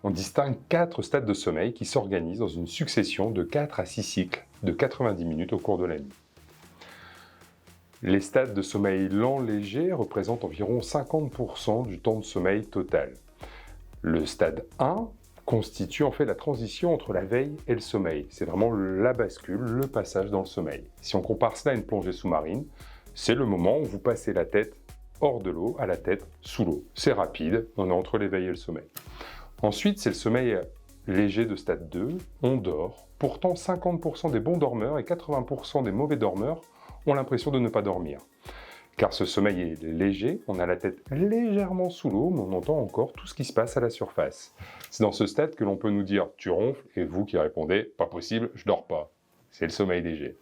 on distingue 4 stades de sommeil qui s'organisent dans une succession de 4 à 6 cycles de 90 minutes au cours de la nuit. Les stades de sommeil lent léger représentent environ 50% du temps de sommeil total. Le stade 1 constitue en fait la transition entre la veille et le sommeil. C'est vraiment la bascule, le passage dans le sommeil. Si on compare cela à une plongée sous-marine, c'est le moment où vous passez la tête hors de l'eau à la tête sous l'eau. C'est rapide, on est entre l'éveil et le sommeil. Ensuite, c'est le sommeil léger de stade 2, on dort. Pourtant, 50% des bons dormeurs et 80% des mauvais dormeurs ont l'impression de ne pas dormir. Car ce sommeil est léger, on a la tête légèrement sous l'eau, mais on entend encore tout ce qui se passe à la surface. C'est dans ce stade que l'on peut nous dire « tu ronfles » et vous qui répondez « pas possible, je dors pas ». C'est le sommeil léger.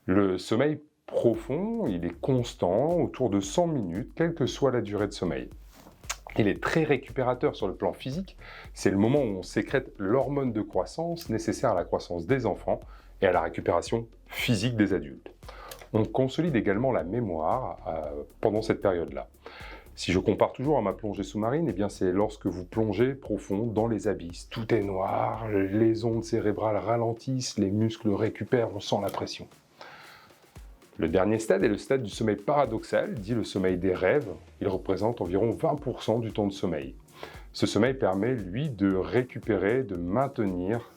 Le sommeil profond, il est constant, autour de 100 minutes, quelle que soit la durée de sommeil. Il est très récupérateur sur le plan physique, c'est le moment où on sécrète l'hormone de croissance nécessaire à la croissance des enfants et à la récupération physique des adultes. On consolide également la mémoire pendant cette période-là. Si je compare toujours à ma plongée sous-marine, eh bien c'est lorsque vous plongez profond dans les abysses. Tout est noir, les ondes cérébrales ralentissent, les muscles récupèrent, on sent la pression. Le dernier stade est le stade du sommeil paradoxal, dit le sommeil des rêves. Il représente environ 20% du temps de sommeil. Ce sommeil permet, lui, de récupérer, de maintenir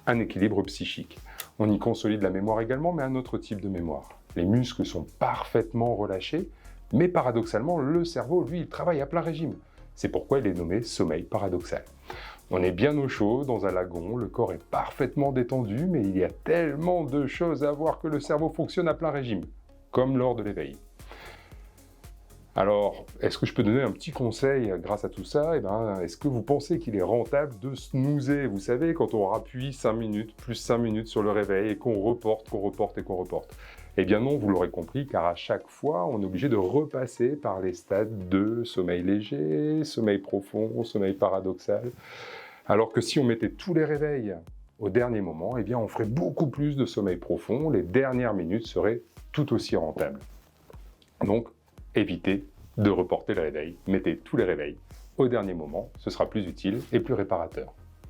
un équilibre psychique. On y consolide la mémoire également, mais un autre type de mémoire. Les muscles sont parfaitement relâchés, mais paradoxalement, le cerveau, lui, il travaille à plein régime. C'est pourquoi il est nommé sommeil paradoxal. On est bien au chaud, dans un lagon, le corps est parfaitement détendu, mais il y a tellement de choses à voir que le cerveau fonctionne à plein régime, comme lors de l'éveil. Alors, est-ce que je peux donner un petit conseil grâce à tout ça? Est-ce que vous pensez qu'il est rentable de snoozer? Vous savez, quand on rappuie 5 minutes, plus 5 minutes sur le réveil et qu'on reporte. Eh bien non, vous l'aurez compris, car à chaque fois, on est obligé de repasser par les stades de sommeil léger, sommeil profond, sommeil paradoxal. Alors que si on mettait tous les réveils au dernier moment, eh bien on ferait beaucoup plus de sommeil profond, les dernières minutes seraient tout aussi rentables. Donc, évitez de reporter le réveil, mettez tous les réveils au dernier moment, ce sera plus utile et plus réparateur.